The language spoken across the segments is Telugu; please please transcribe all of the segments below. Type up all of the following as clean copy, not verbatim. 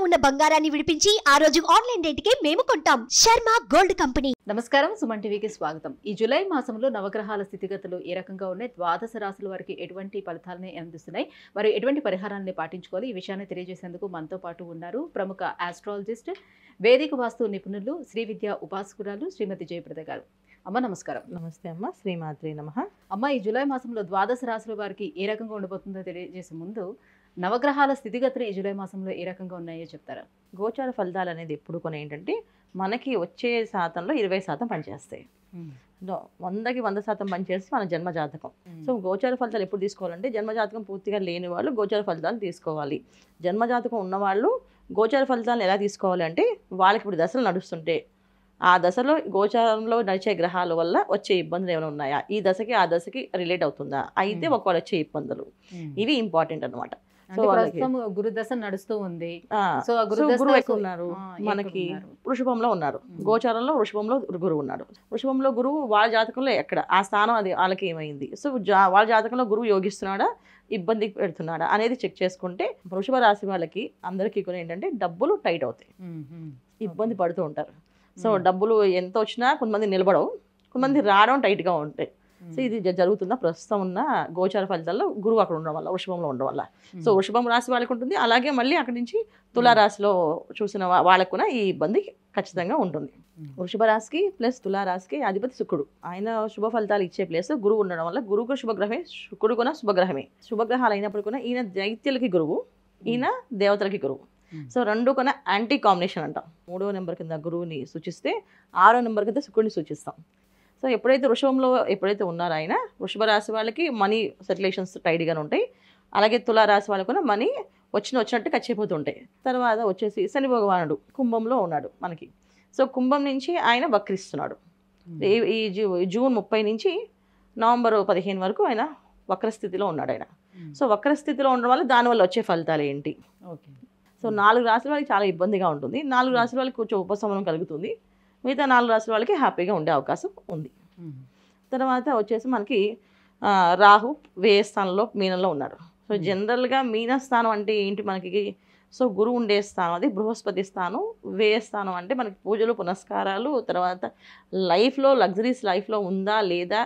ఉన్న బంగారాన్ని విడిపించి ఆ రోజు ఆన్లైన్ రేటుకే మేము కొంటాం. Sharma gold company. నమస్కారం, సుమన్ టీవీకి స్వాగతం. ఈ జూలై మాసంలో నవగ్రహాల స్థితిగతులు ఏ రకంగా ఉన్నాయి, ద్వాదశ రాశుల వారికి ఎటువంటి ఫలితాలని అందిస్తున్నాయి, మరి ఎటువంటి పరిహారాన్ని పాటించుకోవాలి, ఈ విషయాన్ని తెలియజేసేందుకు మనతో పాటు ఉన్నారు ప్రముఖ ఆస్ట్రాలజిస్ట్, వేదిక వాస్తు నిపుణులు, శ్రీ విద్యా ఉపాసకురాలు శ్రీమతి జయప్రద గారు. అమ్మ నమస్కారం. నమస్తే అమ్మ, శ్రీమాత్రి నమః. అమ్మ, ఈ జూలై మాసంలో ద్వాదశ రాశుల వారికి ఏ రకంగా ఉండబోతుందో తెలియజేసే ముందు నవగ్రహాల స్థితిగతులు ఈ జూలై మాసంలో ఏ రకంగా ఉన్నాయో చెప్తారా? గోచార ఫలితాలు అనేది ఎప్పుడు కొన్ని ఏంటంటే మనకి వచ్చే శాతంలో 20% పనిచేస్తాయి. 100కి 100% పనిచేస్తే మన జన్మజాతకం. సో గోచార ఫలితాలు ఎప్పుడు తీసుకోవాలంటే జన్మజాతకం పూర్తిగా లేని వాళ్ళు గోచార ఫలితాలు తీసుకోవాలి. జన్మజాతకం ఉన్నవాళ్ళు గోచార ఫలితాలను ఎలా తీసుకోవాలి అంటే వాళ్ళకి ఇప్పుడు దశలు నడుస్తుంటే ఆ దశలో గోచారంలో నడిచే గ్రహాల వల్ల వచ్చే ఇబ్బందులు ఏమైనా ఉన్నాయా, ఈ దశకి ఆ దశకి రిలేట్ అవుతుందా, అయితే ఒకవేళ వచ్చే ఇబ్బందులు ఇవి ఇంపార్టెంట్ అనమాట. గురుదశ నడుస్తూ ఉంది. సో గురువు ఎక్కువ ఉన్నారు, మనకి వృషభంలో ఉన్నారు, గోచారంలో వృషభంలో గురువు ఉన్నాడు. వృషభంలో గురువు వాళ్ళ జాతకంలో ఎక్కడ ఆ స్థానం అది వాళ్ళకి ఏమైంది, సో వాళ్ళ జాతకంలో గురువు యోగిస్తున్నాడా, ఇబ్బంది పెడుతున్నాడా అనేది చెక్ చేసుకుంటే వృషభ రాశి వాళ్ళకి అందరికీ కూడా ఏంటంటే డబ్బులు టైట్ అవుతాయి, ఇబ్బంది పడుతూ ఉంటారు. సో డబ్బులు ఎంత వచ్చినా కొంతమంది నిలబడవు, కొంతమంది రావడం టైట్గా ఉంటాయి. సో ఇది జరుగుతున్న ప్రస్తుతం ఉన్న గోచార ఫలితాల్లో గురువు అక్కడ ఉండడం వల్ల, వృషభంలో ఉండడం వల్ల. సో వృషభం రాశి వాళ్ళకి ఉంటుంది, అలాగే మళ్ళీ అక్కడి నుంచి తులారాశిలో చూసిన వాళ్ళకు కూడా ఈ ఇబ్బంది ఖచ్చితంగా ఉంటుంది. వృషభ రాశికి ప్లస్ తులారాశికి అధిపతి శుక్రుడు, ఆయన శుభ ఫలితాలు ఇచ్చే ప్లేస్ గురువు ఉండడం వల్ల గురువుకు శుభగ్రహమే, శుక్రుడు కూడా శుభగ్రహమే. శుభగ్రహాలు అయినప్పుడు కూడా ఈయన దైత్యులకి గురువు, ఈయన దేవతలకి గురువు. సో రెండు కొన యాంటీ కాంబినేషన్ అంటాం. 3వ నెంబర్ కింద గురువుని సూచిస్తే 6వ నెంబర్ కింద శుక్రుడిని సూచిస్తాం. సో ఎప్పుడైతే వృషభంలో ఉన్నారో ఆయన, వృషభ రాశి వాళ్ళకి మనీ సర్క్యులేషన్స్ టైట్గానే ఉంటాయి, అలాగే తులారాశి వాళ్ళకు కూడా మనీ వచ్చినట్టు ఖర్చయిపోతుంటాయి. తర్వాత వచ్చేసి శని భగవానుడు కుంభంలో ఉన్నాడు మనకి. సో కుంభం నుంచి ఆయన వక్రిస్తున్నాడు. ఈ జూన్ 30 నుంచి నవంబర్ 15 వరకు ఆయన వక్రస్థితిలో ఉన్నాడు ఆయన. సో వక్రస్థితిలో ఉండడం వల్ల దానివల్ల వచ్చే ఫలితాలు ఏంటి? ఓకే, సో 4 రాశుల వాళ్ళకి చాలా ఇబ్బందిగా ఉంటుంది, 4 రాశుల వాళ్ళకి కొంచెం ఉపశమనం కలుగుతుంది, మిగతా 4 రాశుల వాళ్ళకి హ్యాపీగా ఉండే అవకాశం ఉంది. తర్వాత వచ్చేసి మనకి రాహు వ్యయ స్థానంలో మీనంలో ఉన్నాడు. సో జనరల్గా మీన స్థానం అంటే ఏంటి మనకి? సో గురువు ఉండే స్థానం అది బృహస్పతి స్థానం. వ్యయ స్థానం అంటే మనకి పూజలు పునస్కారాలు, తర్వాత లైఫ్లో లగ్జరీస్ లైఫ్లో ఉందా లేదా,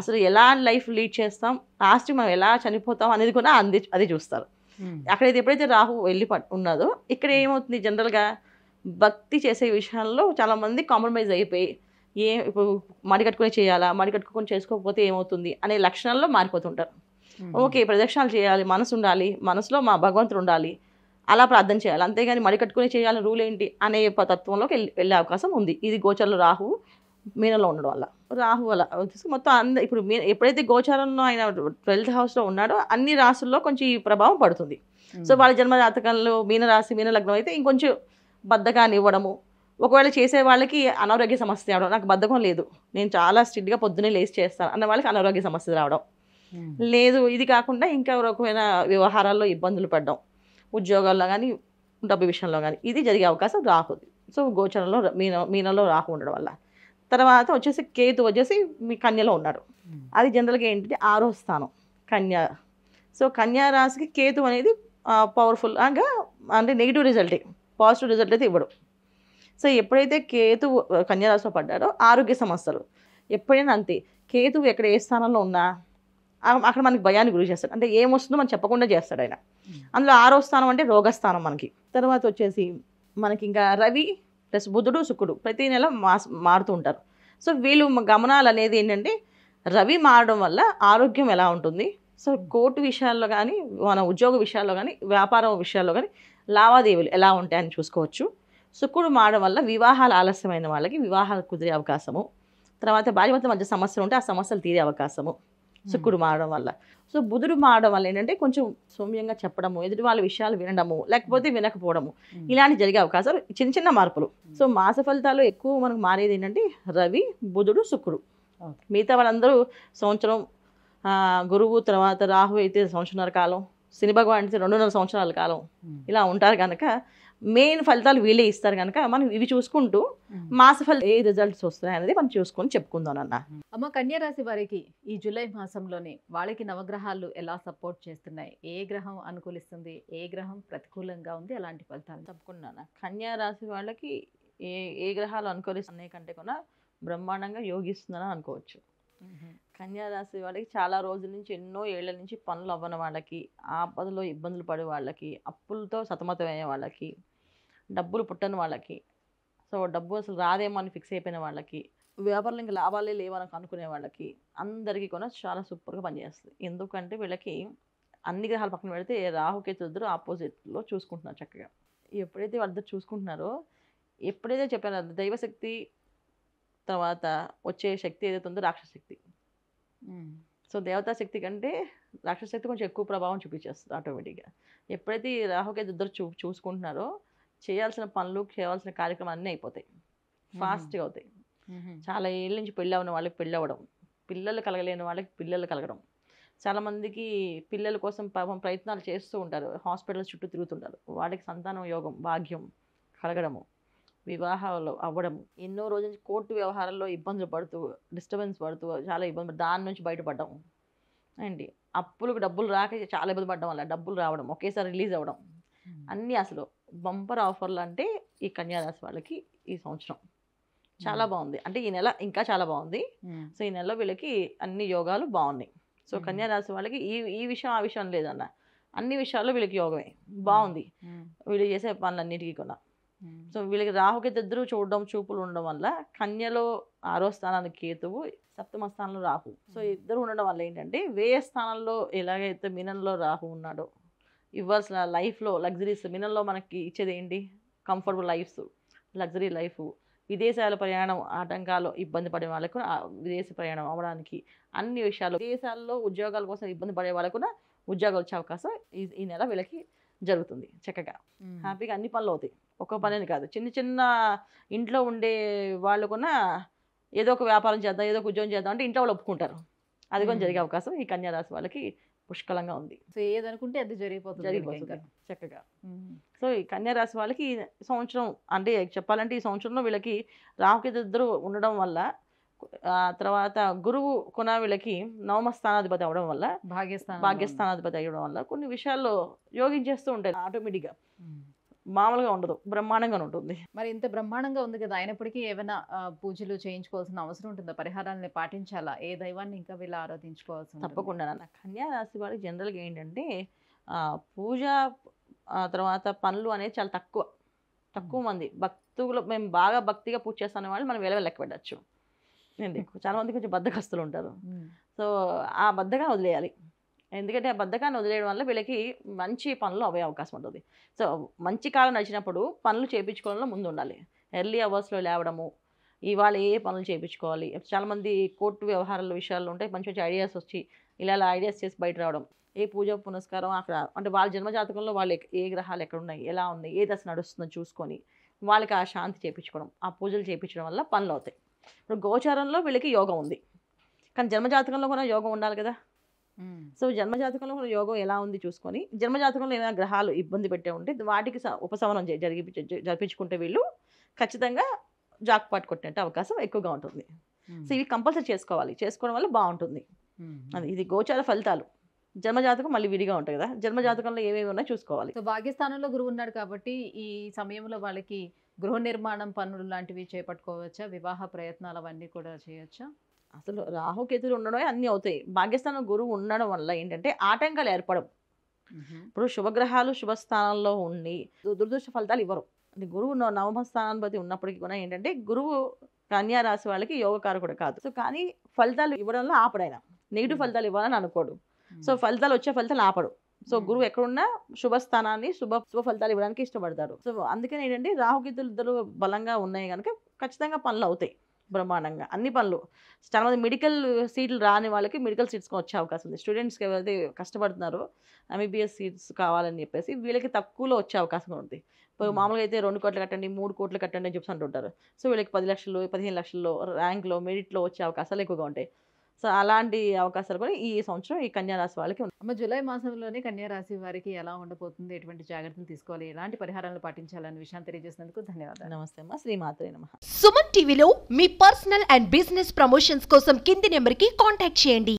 అసలు ఎలా లైఫ్ లీడ్ చేస్తాం, లాస్ట్ మనం ఎలా చనిపోతాం అనేది కూడా అది చూస్తారు. అక్కడైతే ఎప్పుడైతే రాహు వెళ్ళి ఉన్నదో ఇక్కడ ఏమవుతుంది, జనరల్గా భక్తి చేసే విషయాల్లో చాలామంది కాంప్రమైజ్ అయిపోయి ఇప్పుడు మడి కట్టుకొని చేయాలా, మడి కట్టుకొని చేసుకోకపోతే ఏమవుతుంది అనే లక్షణాల్లో మారిపోతుంటారు. ఓకే, ప్రదక్షిణాలు చేయాలి, మనసు ఉండాలి, మనసులో మా భగవంతుడు ఉండాలి, అలా ప్రార్థన చేయాలి, అంతేగాని మడి కట్టుకొని చేయాలని రూల్ ఏంటి అనే తత్వంలోకి వెళ్ళే అవకాశం ఉంది. ఇది గోచారంలో రాహు మీనంలో ఉండడం వల్ల. రాహు అలా మొత్తం ఇప్పుడు ఎప్పుడైతే గోచారంలో ఆయన 12th హౌస్లో ఉన్నాడో అన్ని రాశుల్లో కొంచెం ఈ ప్రభావం పడుతుంది. సో వాళ్ళ జన్మ జాతకంలో మీనరాశి మీన లగ్నం అయితే ఇంకొంచెం బద్ధకాన్ని ఇవ్వడము, ఒకవేళ చేసే వాళ్ళకి అనారోగ్య సమస్య రావడం, నాకు బద్ధకం లేదు నేను చాలా స్ట్రిక్ట్గా పొద్దున్నే లేచి చేస్తాను అన్న వాళ్ళకి అనారోగ్య సమస్య రావడం లేదు. ఇది కాకుండా ఇంకా రకమైన వ్యవహారాల్లో ఇబ్బందులు పడడం, ఉద్యోగాల్లో కానీ డబ్బు విషయంలో కానీ ఇది జరిగే అవకాశం రాహుది. సో గోచరంలో మీనంలో రాహు ఉండడం వల్ల. తర్వాత వచ్చేసి కేతు వచ్చేసి మీ కన్యలో ఉన్నాడు, అది జనరల్గా ఏంటంటే 6వ స్థానం కన్య. సో కన్యా రాశికి కేతు అనేది పవర్ఫుల్గా అంటే నెగిటివ్ రిజల్టే, పాజిటివ్ రిజల్ట్ అయితే ఇవ్వడు. సో ఎప్పుడైతే కేతు కన్యా రాశిలో పడ్డాడో ఆరోగ్య సమస్యలు ఎప్పుడైనా అంతే. కేతు ఎక్కడ ఏ స్థానంలో ఉన్నా అక్కడ మనకి భయాన్ని గురి చేస్తాడు, అంటే ఏమొస్తుందో మనం చెప్పకుండా చేస్తాడు ఆయన. అందులో 6వ స్థానం అంటే రోగస్థానం మనకి. తర్వాత వచ్చేసి మనకి ఇంకా రవి ప్లస్ బుధుడు శుక్రుడు ప్రతి నెల మారుతూ ఉంటారు. సో వీళ్ళు గమనాలు అనేది ఏంటంటే రవి మారడం వల్ల ఆరోగ్యం ఎలా ఉంటుంది, సో కోర్టు విషయాల్లో కానీ మన ఉద్యోగ విషయాల్లో కానీ వ్యాపారం విషయాల్లో కానీ లావాదేవీలు ఎలా ఉంటాయని చూసుకోవచ్చు. శుక్రుడు మారడం వల్ల వివాహాలు ఆలస్యమైన వాళ్ళకి వివాహాలు కుదిరే అవకాశము, తర్వాత భార్యాభర్తల మధ్య సమస్యలు ఉంటే ఆ సమస్యలు తీరే అవకాశము శుక్రుడు మారడం వల్ల. సో బుధుడు మారడం వల్ల ఏంటంటే కొంచెం సౌమ్యంగా చెప్పడము, ఎదుటి వాళ్ళ విషయాలు వినడము, లేకపోతే వినకపోవడము, ఇలాంటి జరిగే అవకాశాలు చిన్న చిన్న మార్పులు. సో మాస ఫలితాల్లో ఎక్కువ మనకు మారేది ఏంటంటే రవి బుధుడు శుక్రుడు. మిగతా వాళ్ళందరూ సంవత్సరం, గురువు తర్వాత రాహు అయితే సంవత్సరాల కాలం, శని భగవాన్ అయితే 2.5 సంవత్సరాల కాలం ఇలా ఉంటారు కనుక మెయిన్ ఫలితాలు వీళ్ళే ఇస్తారు కనుక మనం ఇవి చూసుకుంటూ మాస ఫలితం ఏ రిజల్ట్స్ వస్తాయి అనేది మనం చూసుకొని చెప్పుకుందాం అన్న. అమ్మ, కన్యా రాశి వారికి ఈ జూలై మాసంలోనే వాళ్ళకి నవగ్రహాలు ఎలా సపోర్ట్ చేస్తున్నాయి? ఏ గ్రహం అనుకూలిస్తుంది, ఏ గ్రహం ప్రతికూలంగా ఉంది, అలాంటి ఫలితాలు తప్పకుండా కన్యా రాశి వాళ్ళకి ఏ ఏ గ్రహాలు అనుకూలిస్తున్నాయి కంటే కూడా బ్రహ్మాండంగా యోగిస్తుందని అనుకోవచ్చు. కన్యా రాశి వాళ్ళకి చాలా రోజుల నుంచి ఎన్నో ఏళ్ల నుంచి పనులు అవ్వని వాళ్ళకి, ఆపదలో ఇబ్బందులు పడే వాళ్ళకి, అప్పులతో సతమతమయ్యే వాళ్ళకి, డబ్బులు పుట్టని వాళ్ళకి, సో డబ్బు అసలు రాదేమో అని ఫిక్స్ అయిపోయిన వాళ్ళకి, వ్యాపారంలో ఇంకా లాభాలే లేవని అనుకునే వాళ్ళకి అందరికీ కూడా చాలా సూపర్గా పనిచేస్తుంది. ఎందుకంటే వీళ్ళకి అన్ని గ్రహాలు పక్కన పెడితే రాహుకేతు ఇద్దరు ఆపోజిట్లో చూసుకుంటున్నారు చక్కగా. ఎప్పుడైతే వాళ్ళిద్దరు చూసుకుంటున్నారో, ఎప్పుడైతే చెప్పారో దైవశక్తి తర్వాత వచ్చే శక్తి ఏదైతే ఉందో రాక్షస శక్తి. సో దేవతా శక్తి కంటే రాక్షస శక్తి కొంచెం ఎక్కువ ప్రభావం చూపించేస్తుంది ఆటోమేటిక్గా. ఎప్పుడైతే ఈ రాహుకేతు ఇద్దరు చూసుకుంటున్నారో చేయాల్సిన పనులు, చేయాల్సిన కార్యక్రమాలు అన్నీ అయిపోతాయి, ఫాస్ట్గా అవుతాయి. చాలా ఏళ్ళ నుంచి పెళ్ళి అవ్వని వాళ్ళకి పెళ్ళి అవ్వడం, పిల్లలు కలగలేని వాళ్ళకి పిల్లలు కలగడం, చాలామందికి పిల్లల కోసం పాపం ప్రయత్నాలు చేస్తూ ఉంటారు, హాస్పిటల్స్ చుట్టూ తిరుగుతుంటారు, వాళ్ళకి సంతానం యోగం భాగ్యం కలగడము, వివాహాలు అవ్వడము, ఎన్నో రోజుల నుంచి కోర్టు వ్యవహారాల్లో ఇబ్బందులు పడుతూ డిస్టర్బెన్స్ పడుతూ చాలా ఇబ్బంది దాని నుంచి బయటపడడం అండి. అప్పులకు డబ్బులు రాక చాలా ఇబ్బంది పడడం వల్ల డబ్బులు రావడం, ఒకేసారి రిలీజ్ అవ్వడం, అన్నీ అసలు బంపర్ ఆఫర్లు అంటే ఈ కన్యా రాశి వాళ్ళకి ఈ సంవత్సరం చాలా బాగుంది. అంటే ఈ నెల ఇంకా చాలా బాగుంది. సో ఈ నెలలో వీళ్ళకి అన్ని యోగాలు బాగున్నాయి. సో కన్యా రాశి వాళ్ళకి ఈ విషయం ఆ విషయం లేదన్న, అన్ని విషయాల్లో వీళ్ళకి యోగమే బాగుంది. వీళ్ళు చేసే పనులన్నిటికీ కూడా. సో వీళ్ళకి రాహుకేతు ఇద్దరు చూడడం, చూపులు ఉండడం వల్ల కన్యలో 6వ స్థానానికి కేతువు, 7వ స్థానంలో రాహు. సో ఇద్దరు ఉండడం వల్ల ఏంటంటే వ్యయ స్థానంలో ఎలాగైతే మీనంలో రాహు ఉన్నాడో ఇవ్వాల్సిన లైఫ్లో లగ్జరీస్, మీనంలో మనకి ఇచ్చేది ఏంటి, కంఫర్టబుల్ లైఫ్స్, లగ్జరీ లైఫ్, విదేశాల ప్రయాణం ఆటంకాలు ఇబ్బంది పడే వాళ్ళకు విదేశీ ప్రయాణం అవ్వడానికి, అన్ని విషయాలు విదేశాల్లో ఉద్యోగాల కోసం ఇబ్బంది పడే వాళ్ళకు కూడా ఉద్యోగాలు వచ్చే అవకాశం ఈ నెల వీళ్ళకి జరుగుతుంది. చక్కగా హ్యాపీగా అన్ని పనులు అవుతాయి. ఒక్క పని కాదు, చిన్న చిన్న ఇంట్లో ఉండే వాళ్ళు కూడా ఏదో ఒక వ్యాపారం చేద్దాం, ఏదో ఒక ఉద్యోగం చేద్దాం అంటే ఇంట్లో వాళ్ళు ఒప్పుకుంటారు. అది కూడా జరిగే అవకాశం ఈ కన్యా రాశి వాళ్ళకి పుష్కలంగా ఉంది. సో ఏదనుకుంటే అది జరిగిపోతుంది చక్కగా. సో ఈ కన్యా రాశి వాళ్ళకి ఈ సంవత్సరం అంటే చెప్పాలంటే ఈ సంవత్సరంలో వీళ్ళకి రాహుకేతు ఇద్దరు ఉండడం వల్ల, తర్వాత గురువు కొన వీళ్ళకి 9వ స్థానాధిపతి అవడం వల్ల, భాగ్యస్థానాధిపతి అవ్వడం వల్ల కొన్ని విషయాల్లో యోగించేస్తూ ఉంటాయి ఆటోమేటిక్గా. మామూలుగా ఉండదు, బ్రహ్మాండంగా ఉంటుంది. మరి ఇంత బ్రహ్మాండంగా ఉంది కదా, అయినప్పటికీ ఏమైనా పూజలు చేయించుకోవాల్సిన అవసరం ఉంటుందా? పరిహారాన్ని పాటించాలా? ఏ దైవాన్ని ఇంకా వీళ్ళు ఆరాధించుకోవాల్సి? తప్పకుండా నాన్న. కన్యా రాశి వాళ్ళకి జనరల్గా ఏంటంటే పూజ తర్వాత పనులు అనేది చాలా తక్కువ మంది భక్తులు. మేము బాగా భక్తిగా పూజ చేస్తానే వాళ్ళు మనం లెక్క పెట్టచ్చు. చాలా మంది కొంచెం బద్ధకస్తులు ఉంటారు. సో ఆ బద్ధకాన్ని వదిలేయాలి. ఎందుకంటే ఆ బద్ధకాన్ని వదిలేయడం వల్ల వీళ్ళకి మంచి పనులు అవే అవకాశం ఉంటుంది. సో మంచి కాలం నడిచినప్పుడు పనులు చేయించుకోవడంలో ముందు ఉండాలి. ఎర్లీ అవర్స్లో లేవడము, ఇవాళ ఏ పనులు చేయించుకోవాలి. చాలామంది కోర్టు వ్యవహారాల విషయాల్లో ఉంటాయి, మంచి మంచి ఐడియాస్ వచ్చి ఇలా ఐడియాస్ చేసి బయట రావడం, ఏ పూజ పునస్కారం అక్కడ అంటే వాళ్ళ జన్మజాతకంలో వాళ్ళు ఏ గ్రహాలు ఎక్కడ ఉన్నాయి, ఎలా ఉన్నాయి, ఏ దశ నడుస్తుందో చూసుకొని వాళ్ళకి ఆ శాంతి చేయించుకోవడం, ఆ పూజలు చేయించడం వల్ల పనులు అవుతాయి. ఇప్పుడు గోచారంలో వీళ్ళకి యోగం ఉంది, కానీ జన్మజాతకంలో కూడా యోగం ఉండాలి కదా. సో జన్మజాతకంలో కూడా యోగం ఎలా ఉంది చూసుకొని, జన్మజాతకంలో ఏమైనా గ్రహాలు ఇబ్బంది పెట్టే ఉంటే వాటికి ఉపశమనం జరిపించుకుంటే వీళ్ళు ఖచ్చితంగా జాక్పాట్ కొట్టినట్టు అవకాశం ఎక్కువగా ఉంటుంది. సో ఇవి కంపల్సరీ చేసుకోవడం వల్ల బాగుంటుంది. అది ఇది గోచార ఫలితాలు. జన్మజాతకం మళ్ళీ విడిగా ఉంటుంది కదా, జన్మజాతకంలో ఏమేమి ఉన్నాయో చూసుకోవాలి. సో భాగ్యస్థానంలో గురువు ఉన్నాడు కాబట్టి ఈ సమయంలో వాళ్ళకి గృహ నిర్మాణం పనులు లాంటివి చేపట్టుకోవచ్చా? వివాహ ప్రయత్నాలు అవన్నీ కూడా చేయొచ్చా? అసలు రాహుకేతులు ఉండడమే అన్నీ అవుతాయి. భాగ్యస్థానం గురువు ఉండడం వల్ల ఏంటంటే ఆటంకాలు ఏర్పడవు. ఇప్పుడు శుభగ్రహాలు శుభస్థానంలో ఉండి దురదృష్ట ఫలితాలు ఇవ్వరు. అంటే గురువు 9వ స్థానాధిపతి ఉన్నప్పటికీ కూడా ఏంటంటే గురువు కన్యా రాశి వాళ్ళకి యోగకారకుడు కాదు. సో కానీ ఫలితాలు ఇవ్వడంలో ఆపడైనా నెగిటివ్ ఫలితాలు ఇవ్వాలని అనుకోడు. సో ఫలితాలు వచ్చే ఫలితాలు ఆపడు. సో గురువు ఎక్కడున్నా శుభస్థానాన్ని శుభ ఫలితాలు ఇవ్వడానికి ఇష్టపడతారు. సో అందుకని ఏంటంటే రాహుకేతులు ఇద్దరు బలంగా ఉన్నాయి కనుక ఖచ్చితంగా పనులు అవుతాయి బ్రహ్మాండంగా, అన్ని పనులు. చాలామంది మెడికల్ సీట్లు రాని వాళ్ళకి మెడికల్ సీట్స్ వచ్చే అవకాశం ఉంది. స్టూడెంట్స్కి ఎవరైతే కష్టపడుతున్నారో ఎంబీబీఎస్ సీట్స్ కావాలని చెప్పేసి వీళ్ళకి తక్కువలో వచ్చే అవకాశం ఉంది. ఇప్పుడు మామూలుగా అయితే 2 కోట్లు కట్టండి, 3 కోట్లు కట్టండి అని చెప్పి అంటుంటారు. సో వీళ్ళకి 10 లక్షలు 15 లక్షల్లో ర్యాంక్లో మెరిట్లో వచ్చే అవకాశాలు ఎక్కువగా ఉంటాయి. సో అలాంటి అవకాశాలు కూడా ఈ సంవత్సరం ఈ కన్యా రాశి వాళ్ళకి ఉన్నాయి. అమ్మ, జూలై మాసంలోనే కన్యా రాశి వారికి ఎలా ఉండబోతుంది, ఎటువంటి జాగ్రత్తలు తీసుకోవాలి, ఎలాంటి పరిహారాలు పాటించాలనే విషయాన్ని తెలియజేసినందుకు ధన్యవాదాలు. నమస్తే అమ్మా, శ్రీమాత్రే నమః. సుమన్ టీవీలో మీ పర్సనల్ అండ్ బిజినెస్ ప్రమోషన్స్ కోసం కింది నెంబర్కి కాంటాక్ట్ చేయండి.